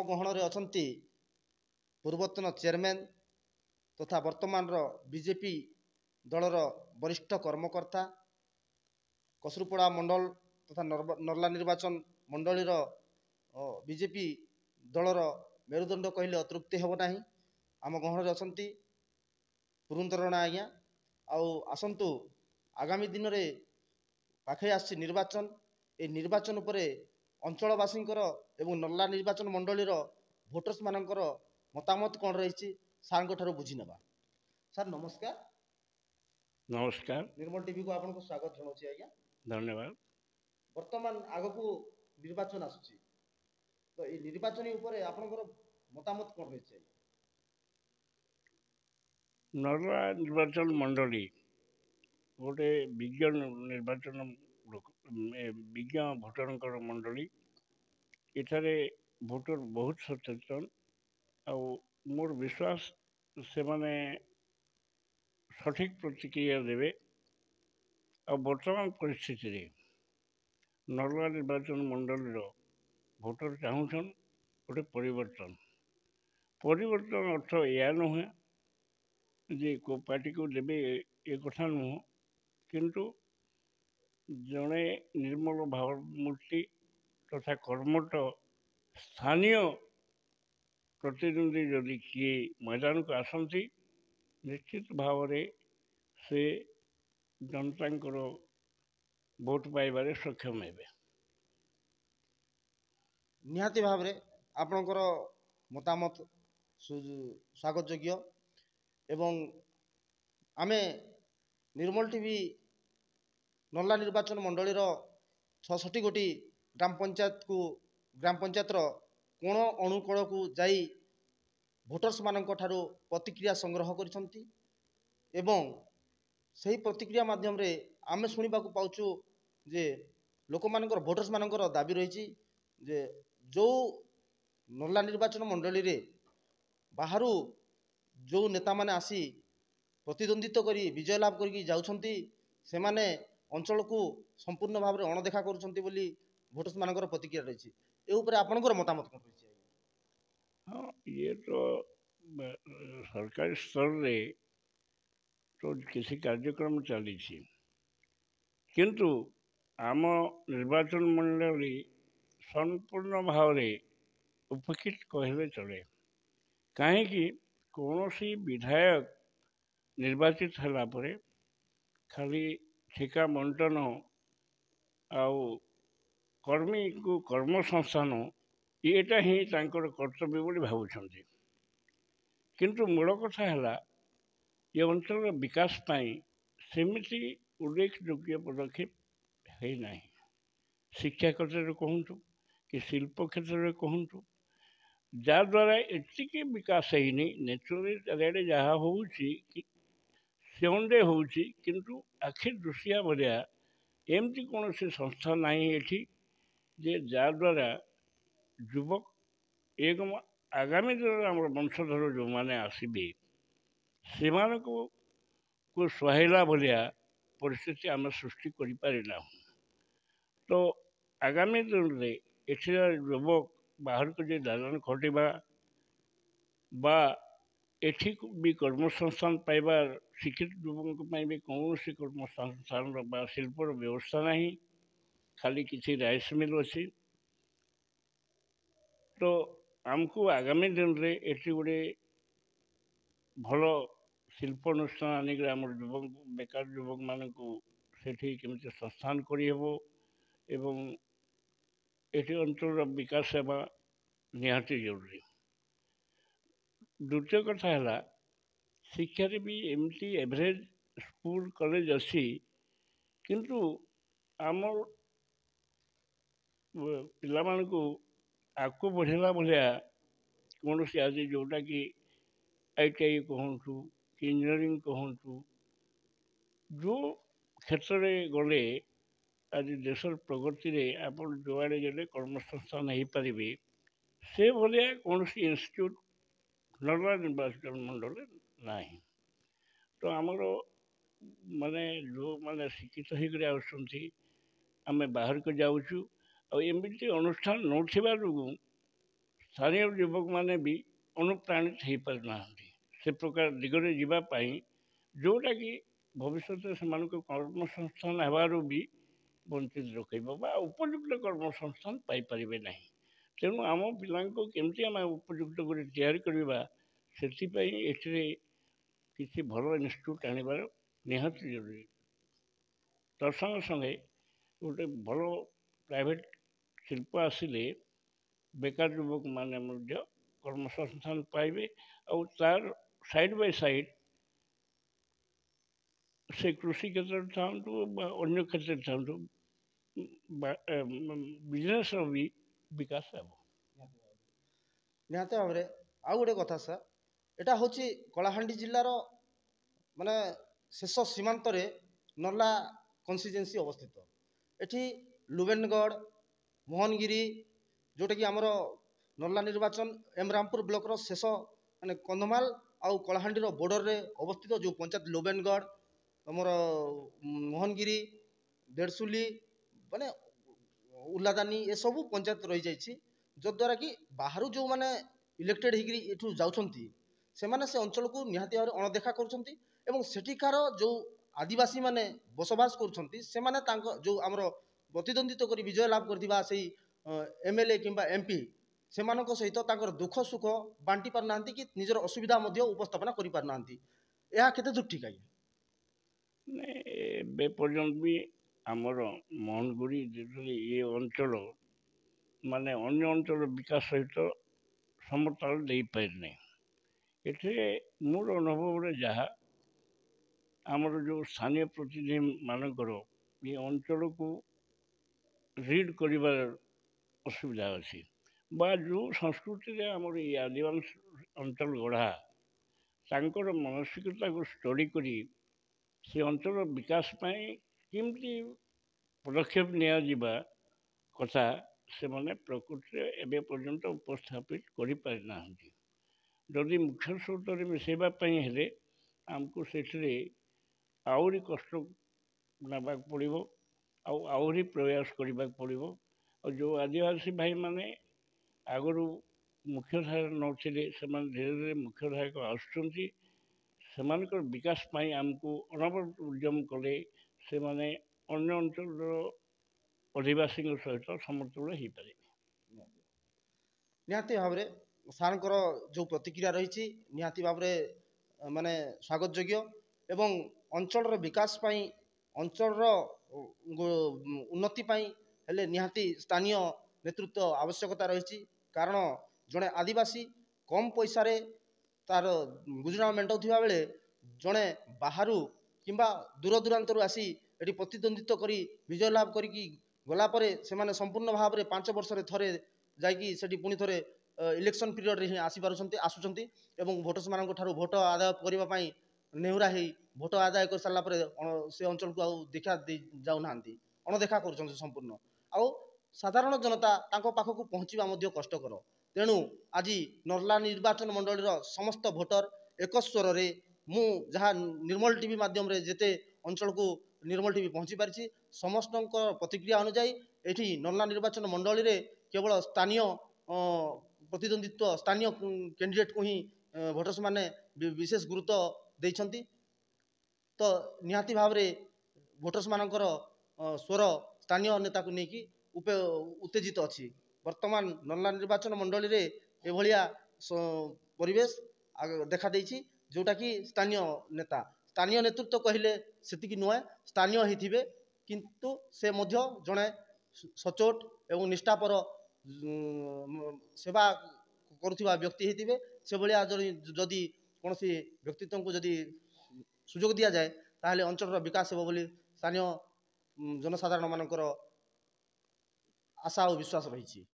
ଗହଣରେ ଅଛନ୍ତି ପୂର୍ବତନ ଚେୟାରମ୍ୟାନ୍ ତଥା ବର୍ତ୍ତମାନର ବିଜେପି ଦଳର ବରିଷ୍ଠ କର୍ମକର୍ତ୍ତା କସୁରପଡ଼ା ମଣ୍ଡଳ ତଥା ନର୍ଲା ନିର୍ବାଚନ ମଣ୍ଡଳୀର ବିଜେପି ଦଳର ମେରୁଦଣ୍ଡ କହିଲେ ଅତୃପ୍ତି ହେବ ନାହିଁ। ଆମ ଗହଣରେ ଅଛନ୍ତି ପୁରୁନ୍ଦରଣା ଆଜ୍ଞା। ଆଉ ଆସନ୍ତୁ ଆଗାମୀ ଦିନରେ ପାଖେଇ ଆସିଛି ନିର୍ବାଚନ। এই ନିର୍ବାଚନ ଉପରେ ଅଞ୍ଚଳବାସୀଙ୍କର ଏବଂ ନର୍ଲା ନିର୍ବାଚନ ମଣ୍ଡଳୀର ଭୋଟର୍ସ ମାନଙ୍କର ମତାମତ କ'ଣ ରହିଛି ସାର୍ଙ୍କ ଠାରୁ ବୁଝି ନେବା। ସାର୍ ନମସ୍କାର। ନମସ୍କାର। ନିର୍ମଳ ଟିଭିକୁ ଆପଣଙ୍କୁ ସ୍ୱାଗତ ଜଣାଉଛି ଆଜ୍ଞା। ଧନ୍ୟବାଦ। ବର୍ତ୍ତମାନ ଆଗକୁ ନିର୍ବାଚନ ଆସୁଛି, ତ এই ନିର୍ବାଚନ ଉପରେ ଆପଣଙ୍କର ମତାମତ କ'ଣ ରହିଛି ଆଜ୍ଞା? ନର୍ଲା ନିର୍ବାଚନ ମଣ୍ଡଳୀ ଗୋଟେ ବିଜ୍ଞ ନିର୍ବାଚନ ବିଜ୍ଞ ଭୋଟରଙ୍କର ମଣ୍ଡଳୀ। ଏଠାରେ ଭୋଟର ବହୁତ ସଚେତନ। ଆଉ ମୋର ବିଶ୍ୱାସ ସେମାନେ ସଠିକ୍ ପ୍ରତିକ୍ରିୟା ଦେବେ। ଆଉ ବର୍ତ୍ତମାନ ପରିସ୍ଥିତିରେ ନର୍ଲା ନିର୍ବାଚନ ମଣ୍ଡଳୀର ଭୋଟର ଚାହୁଁଛନ୍ ଗୋଟେ ପରିବର୍ତ୍ତନ। ପରିବର୍ତ୍ତନ ଅର୍ଥ ଏହା ନୁହେଁ ଯେ କେଉଁ ପାର୍ଟିକୁ ଦେବେ ଏ କଥା ନୁହଁ, କିନ୍ତୁ ଜଣେ ନିର୍ମଳ ଭାବମୂର୍ତ୍ତି ତଥା କର୍ମଠ ସ୍ଥାନୀୟ ପ୍ରତିଦ୍ୱନ୍ଦ୍ୱୀ ଯଦି କିଏ ମଇଦାନକୁ ଆସନ୍ତି ନିଶ୍ଚିତ ଭାବରେ ସେ ଜନତାଙ୍କର ଭୋଟ ପାଇବାରେ ସକ୍ଷମ ହେବେ। ନିହାତି ଭାବରେ ଆପଣଙ୍କର ମତାମତ ସ୍ୱାଗତ ଯୋଗ୍ୟ। ଏବଂ ଆମେ ନିର୍ମଳ ଟିଭି ନର୍ଲା ନିର୍ବାଚନ ମଣ୍ଡଳୀର 66 ଗୋଟି ଗ୍ରାମ ପଞ୍ଚାୟତର କୋଣ ଅଣୁକୋଣକୁ ଯାଇ ଭୋଟର୍ସ ମାନଙ୍କ ଠାରୁ ପ୍ରତିକ୍ରିୟା ସଂଗ୍ରହ କରିଛନ୍ତି ଏବଂ ସେହି ପ୍ରତିକ୍ରିୟା ମାଧ୍ୟମରେ ଆମେ ଶୁଣିବାକୁ ପାଉଛୁ ଯେ ଲୋକମାନଙ୍କର ଭୋଟର୍ସ ମାନଙ୍କର ଦାବି ରହିଛି ଯେ ଯେଉଁ ନର୍ଲା ନିର୍ବାଚନ ମଣ୍ଡଳୀରେ ବାହାରୁ ଯେଉଁ ନେତାମାନେ ଆସି ପ୍ରତିଦ୍ୱନ୍ଦ୍ୱିତ୍ୱ କରି ବିଜୟ ଲାଭ କରିକି ଯାଉଛନ୍ତି ସେମାନେ ଅଞ୍ଚଳକୁ ସମ୍ପୂର୍ଣ୍ଣ ଭାବରେ ଅଣଦେଖା କରୁଛନ୍ତି ବୋଲି ଭୋଟର୍ସ ମାନଙ୍କର ପ୍ରତିକ୍ରିୟା ରହିଛି। ଏ ଉପରେ ଆପଣଙ୍କର ମତାମତ କ'ଣ ରହିଛି? ହଁ, ଇଏ ତ ସରକାରୀ ସ୍ତରରେ ତ କିଛି କାର୍ଯ୍ୟକ୍ରମ ଚାଲିଛି, କିନ୍ତୁ ଆମ ନିର୍ବାଚନ ମଣ୍ଡଳୀ ସମ୍ପୂର୍ଣ୍ଣ ଭାବରେ ଉପେକ୍ଷିତ କହିଲେ ଚଳେ। କାହିଁକି କୌଣସି ବିଧାୟକ ନିର୍ବାଚିତ ହେଲା ପରେ ଖାଲି ଠିକା ବଣ୍ଟନ ଆଉ କର୍ମୀକୁ କର୍ମସଂସ୍ଥାନ ଏଇଟା ହିଁ ତାଙ୍କର କର୍ତ୍ତବ୍ୟ ବୋଲି ଭାବୁଛନ୍ତି। କିନ୍ତୁ ମୂଳ କଥା ହେଲା ଏ ଅଞ୍ଚଳର ବିକାଶ ପାଇଁ ସେମିତି ଉଲ୍ଲେଖଯୋଗ୍ୟ ପଦକ୍ଷେପ ହେଇନାହିଁ। ଶିକ୍ଷା କ୍ଷେତ୍ରରେ କୁହନ୍ତୁ କି ଶିଳ୍ପ କ୍ଷେତ୍ରରେ କୁହନ୍ତୁ, ଯାହାଦ୍ୱାରା ଏତିକି ବିକାଶ ହେଇନି। ନେଚୁରାଲି ଚାରିଆଡ଼େ ଯାହା ହେଉଛି କି ସେଣ୍ଡେ ହେଉଛି, କିନ୍ତୁ ଆଖି ଦୃଶିଆ ଭଳିଆ ଏମିତି କୌଣସି ସଂସ୍ଥା ନାହିଁ ଏଠି ଯେ ଯାହାଦ୍ୱାରା ଯୁବକ ଏବଂ ଆଗାମୀ ଦିନରେ ଆମର ବଂଶଧର ଯେଉଁମାନେ ଆସିବେ ସେମାନଙ୍କୁ ସୁହାଇଲା ଭଳିଆ ପରିସ୍ଥିତି ଆମେ ସୃଷ୍ଟି କରିପାରିନାହୁଁ। ତ ଆଗାମୀ ଦିନରେ ଏଠିର ଯୁବକ ବାହାରକୁ ଯାଇ ଦାଦନ ଖଟିବା ବା ଏଠି ବି କର୍ମସଂସ୍ଥାନ ପାଇବା, ଶିକ୍ଷିତ ଯୁବକଙ୍କ ପାଇଁ ବି କୌଣସି କର୍ମସଂସ୍ଥାନର ବା ଶିଳ୍ପର ବ୍ୟବସ୍ଥା ନାହିଁ, ଖାଲି କିଛି ରାଇସ୍ ମିଲ୍ ଅଛି। ତ ଆମକୁ ଆଗାମୀ ଦିନରେ ଏଠି ଗୋଟେ ଭଲ ଶିଳ୍ପ ଅନୁଷ୍ଠାନ ଆଣିକରି ଆମର ବେକାର ଯୁବକମାନଙ୍କୁ ସେଠି କେମିତି ସଂସ୍ଥାନ କରିହେବ ଏବଂ ଏଠି ଅଞ୍ଚଳର ବିକାଶ ହେବା ନିହାତି ଜରୁରୀ। ଦ୍ୱିତୀୟ କଥା ହେଲା ଶିକ୍ଷାରେ ବି ଏମିତି ଏଭରେଜ ସ୍କୁଲ କଲେଜ ଅଛି, କିନ୍ତୁ ଆମର ପିଲାମାନଙ୍କୁ ଆଗକୁ ବଢ଼େଇଲା ଭଳିଆ କୌଣସି ଆଜି ଯେଉଁଟାକି ITI କୁହନ୍ତୁ କି ଇଞ୍ଜିନିୟରିଂ କୁହନ୍ତୁ, ଯେଉଁ କ୍ଷେତ୍ରରେ ଗଲେ ଆଜି ଦେଶର ପ୍ରଗତିରେ ଆପଣ ଯୁଆଡ଼େ ଗଲେ କର୍ମସଂସ୍ଥାନ ହେଇପାରିବେ, ସେଭଳିଆ କୌଣସି ଇନଷ୍ଟିଚ୍ୟୁଟ୍ ନର୍ଲା ନିର୍ବାଚନ ମଣ୍ଡଳରେ ନାହିଁ। ତ ଆମର ଯେଉଁମାନେ ଶିକ୍ଷିତ ହେଇକରି ଆସୁଛନ୍ତି, ଆମେ ବାହାରକୁ ଯାଉଛୁ ଆଉ ଏମିତି ଅନୁଷ୍ଠାନ ନଥିବା ଯୋଗୁଁ ସ୍ଥାନୀୟ ଯୁବକମାନେ ବି ଅନୁପ୍ରାଣିତ ହେଇପାରୁନାହାନ୍ତି ସେ ପ୍ରକାର ଦିଗରେ ଯିବା ପାଇଁ, ଯେଉଁଟାକି ଭବିଷ୍ୟତରେ ସେମାନଙ୍କୁ କର୍ମସଂସ୍ଥାନ ହେବାରୁ ବି ବଞ୍ଚିତ ରଖେଇବ ବା ଉପଯୁକ୍ତ କର୍ମସଂସ୍ଥାନ ପାଇପାରିବେ ନାହିଁ। ତେଣୁ ଆମ ପିଲାଙ୍କୁ କେମିତି ଆମେ ଉପଯୁକ୍ତ କରି ତିଆରି କରିବା, ସେଥିପାଇଁ ଏଥିରେ କିଛି ଭଲ ଇନଷ୍ଟିଚ୍ୟୁଟ୍ ଆଣିବାର ନିହାତି ଜରୁରୀ। ତା ସଙ୍ଗେ ସଙ୍ଗେ ଗୋଟେ ଭଲ ପ୍ରାଇଭେଟ୍ ଶିଳ୍ପ ଆସିଲେ ବେକାର ଯୁବକମାନେ ମଧ୍ୟ କର୍ମସଂସ୍ଥାନ ପାଇବେ, ଆଉ ତାର ସାଇଡ଼୍ ବାଇ ସାଇଡ଼୍ ସେ କୃଷି କ୍ଷେତ୍ରରେ ଥାଆନ୍ତୁ ବା ଅନ୍ୟ କ୍ଷେତ୍ରରେ ଥାଆନ୍ତୁ, ବିଜନେସ୍ର ବି ବିକାଶ ହେବ। ନିହାତି ଭାବରେ ଆଉ ଗୋଟେ କଥା ସାର୍, ଏଇଟା ହେଉଛି କଳାହାଣ୍ଡି ଜିଲ୍ଲାର ମାନେ ଶେଷ ସୀମାନ୍ତରେ ନର୍ଲା କନଷ୍ଟିଚୁଏନ୍ସି ଅବସ୍ଥିତ। ଏଠି ଲୁବେନଗଡ଼, ମୋହନଗିରି, ଯେଉଁଟାକି ଆମର ନର୍ଲା ନିର୍ବାଚନ ଏମରାମପୁର ବ୍ଲକର ଶେଷ ମାନେ କନ୍ଧମାଳ ଆଉ କଳାହାଣ୍ଡିର ବର୍ଡ଼ରରେ ଅବସ୍ଥିତ ଯେଉଁ ପଞ୍ଚାୟତ ଲୁବେନଗଡ଼, ଆମର ମୋହନଗିରି, ଦେଢ଼ଶୁଲି, ମାନେ ଉଲ୍ଲାଦାନୀ ଏସବୁ ପଞ୍ଚାୟତ ରହିଯାଇଛି, ଯଦ୍ୱାରା କି ବାହାରୁ ଯେଉଁମାନେ ଇଲେକ୍ଟେଡ଼ ହେଇକିରି ଏଠୁ ଯାଉଛନ୍ତି ସେମାନେ ସେ ଅଞ୍ଚଳକୁ ନିହାତି ଭାବରେ ଅଣଦେଖା କରୁଛନ୍ତି ଏବଂ ସେଠିକାର ଯେଉଁ ଆଦିବାସୀମାନେ ବସବାସ କରୁଛନ୍ତି ସେମାନେ ତାଙ୍କ ଯେଉଁ ଆମର ପ୍ରତିଦ୍ୱନ୍ଦିତ୍ୱ କରି ବିଜୟ ଲାଭ କରିଥିବା ସେଇ MLA କିମ୍ବା MP ସେମାନଙ୍କ ସହିତ ତାଙ୍କର ଦୁଃଖ ସୁଖ ବାଣ୍ଟି ପାରୁନାହାନ୍ତି କି ନିଜର ଅସୁବିଧା ମଧ୍ୟ ଉପସ୍ଥାପନା କରିପାରୁନାହାନ୍ତି। ଏହା କେତେ ଦୂର ଠିକ୍ ଆଜ୍ଞା? ଏବେ ପର୍ଯ୍ୟନ୍ତ ବି ଆମର ମୋହନଗୁଡ଼ି ଯେତେବେଳେ ଏ ଅଞ୍ଚଳ ମାନେ ଅନ୍ୟ ଅଞ୍ଚଳର ବିକାଶ ସହିତ ସମତାଳ ଦେଇପାରିନାହିଁ। ଏଥିରେ ମୋର ଅନୁଭବରେ ଯାହା ଆମର ଯେଉଁ ସ୍ଥାନୀୟ ପ୍ରତିନିଧିମାନଙ୍କର ଏ ଅଞ୍ଚଳକୁ ରିଡ୍ କରିବାର ଅସୁବିଧା ଅଛି, ବା ଯେଉଁ ସଂସ୍କୃତିରେ ଆମର ଏ ଆଦିବାସୀ ଅଞ୍ଚଳ ଗଢ଼ା, ତାଙ୍କର ମାନସିକତାକୁ ଷ୍ଟଡି କରି ସେ ଅଞ୍ଚଳର ବିକାଶ ପାଇଁ କେମିତି ପଦକ୍ଷେପ ନିଆଯିବା କଥା ସେମାନେ ପ୍ରକୃତିରେ ଏବେ ପର୍ଯ୍ୟନ୍ତ ଉପସ୍ଥାପିତ କରିପାରିନାହାନ୍ତି। ଯଦି ମୁଖ୍ୟ ସ୍ରୋତରେ ମିଶାଇବା ପାଇଁ ହେଲେ ଆମକୁ ସେଥିରେ ଆହୁରି କଷ୍ଟ ନେବାକୁ ପଡ଼ିବ, ଆଉ ଆହୁରି ପ୍ରୟାସ କରିବାକୁ ପଡ଼ିବ। ଆଉ ଯେଉଁ ଆଦିବାସୀ ଭାଇମାନେ ଆଗରୁ ମୁଖ୍ୟଧାରାରେ ନଥିଲେ ସେମାନେ ଧୀରେ ଧୀରେ ମୁଖ୍ୟଧାରାକୁ ଆସୁଛନ୍ତି, ସେମାନଙ୍କର ବିକାଶ ପାଇଁ ଆମକୁ ଅନବରତ ଉଦ୍ୟମ କଲେ ସେମାନେ ଅନ୍ୟ ଅଞ୍ଚଳର ଅଧିବାସୀଙ୍କ ସହିତ ସମତୁଲ ହେଇପାରିବେ। ନିହାତି ଭାବରେ ସାର୍ଙ୍କର ଯେଉଁ ପ୍ରତିକ୍ରିୟା ରହିଛି ନିହାତି ଭାବରେ ମାନେ ସ୍ୱାଗତ ଯୋଗ୍ୟ ଏବଂ ଅଞ୍ଚଳର ବିକାଶ ପାଇଁ ଅଞ୍ଚଳର ଉନ୍ନତି ପାଇଁ ହେଲେ ନିହାତି ସ୍ଥାନୀୟ ନେତୃତ୍ୱ ଆବଶ୍ୟକତା ରହିଛି। କାରଣ ଜଣେ ଆଦିବାସୀ କମ୍ ପଇସାରେ ତାର ଗୁଜୁରାଣ ମେଣ୍ଟାଉଥିବା ବେଳେ ଜଣେ ବାହାରୁ କିମ୍ବା ଦୂରଦୂରାନ୍ତରୁ ଆସି ଏଠି ପ୍ରତିଦ୍ୱନ୍ଦିତ୍ୱ କରି ବିଜୟ ଲାଭ କରିକି ଗଲା ପରେ ସେମାନେ ସମ୍ପୂର୍ଣ୍ଣ ଭାବରେ 5 ବର୍ଷରେ ଥରେ ଯାଇକି ସେଠି ପୁଣି ଥରେ ଇଲେକ୍ସନ୍ ପିରିୟଡ଼ରେ ହିଁ ଆସୁଛନ୍ତି ଏବଂ ଭୋଟର୍ସମାନଙ୍କ ଠାରୁ ଭୋଟ ଆଦାୟ କରିବା ପାଇଁ ନେହୁରା ହେଇ ଭୋଟ ଆଦାୟ କରିସାରିଲା ପରେ ସେ ଅଞ୍ଚଳକୁ ଆଉ ଦେଖା ଦେଇ ଯାଉନାହାନ୍ତି, ଅଣଦେଖା କରୁଛନ୍ତି ସମ୍ପୂର୍ଣ୍ଣ। ଆଉ ସାଧାରଣ ଜନତା ତାଙ୍କ ପାଖକୁ ପହଞ୍ଚିବା ମଧ୍ୟ କଷ୍ଟକର। ତେଣୁ ଆଜି ନର୍ଲା ନିର୍ବାଚନ ମଣ୍ଡଳୀର ସମସ୍ତ ଭୋଟର ଏକ ସ୍ୱରରେ ମୁଁ ଯାହା ନିର୍ମଳ ଟିଭି ମାଧ୍ୟମରେ ଯେତେ ଅଞ୍ଚଳକୁ ନିର୍ମଳ ଟିଭି ପହଞ୍ଚି ପାରିଛି ସମସ୍ତଙ୍କ ପ୍ରତିକ୍ରିୟା ଅନୁଯାୟୀ ଏଠି ନର୍ଲା ନିର୍ବାଚନ ମଣ୍ଡଳୀରେ କେବଳ ସ୍ଥାନୀୟ ପ୍ରତିଦ୍ୱନ୍ଦିତ୍ୱ ସ୍ଥାନୀୟ କ୍ୟାଣ୍ଡିଡେଟ୍କୁ ହିଁ ଭୋଟର୍ସମାନେ ବିଶେଷ ଗୁରୁତ୍ୱ ଦେଇଛନ୍ତି। ତ ନିହାତି ଭାବରେ ଭୋଟର୍ସମାନଙ୍କର ସ୍ୱର ସ୍ଥାନୀୟ ନେତାକୁ ନେଇକି ଉତ୍ତେଜିତ ଅଛି। ବର୍ତ୍ତମାନ ନର୍ଲା ନିର୍ବାଚନ ମଣ୍ଡଳୀରେ ଏଭଳିଆ ପରିବେଶ ଦେଖାଦେଇଛି ଯେଉଁଟାକି ସ୍ଥାନୀୟ ନେତା ସ୍ଥାନୀୟ ନେତୃତ୍ୱ କହିଲେ ସେତିକି ନୁହେଁ, ସ୍ଥାନୀୟ ହେଇଥିବେ କିନ୍ତୁ ସେ ମଧ୍ୟ ଜଣେ ସଚୋଟ ଏବଂ ନିଷ୍ଠାପର ସେବା କରୁଥିବା ବ୍ୟକ୍ତି ହେଇଥିବେ। ସେଭଳିଆ ଯଦି କୌଣସି ବ୍ୟକ୍ତିତ୍ୱଙ୍କୁ ଯଦି ସୁଯୋଗ ଦିଆଯାଏ ତାହେଲେ ଅଞ୍ଚଳର ବିକାଶ ହେବ ବୋଲି ସ୍ଥାନୀୟ ଜନସାଧାରଣମାନଙ୍କର ଆଶା ଓ ବିଶ୍ୱାସ ରହିଛି।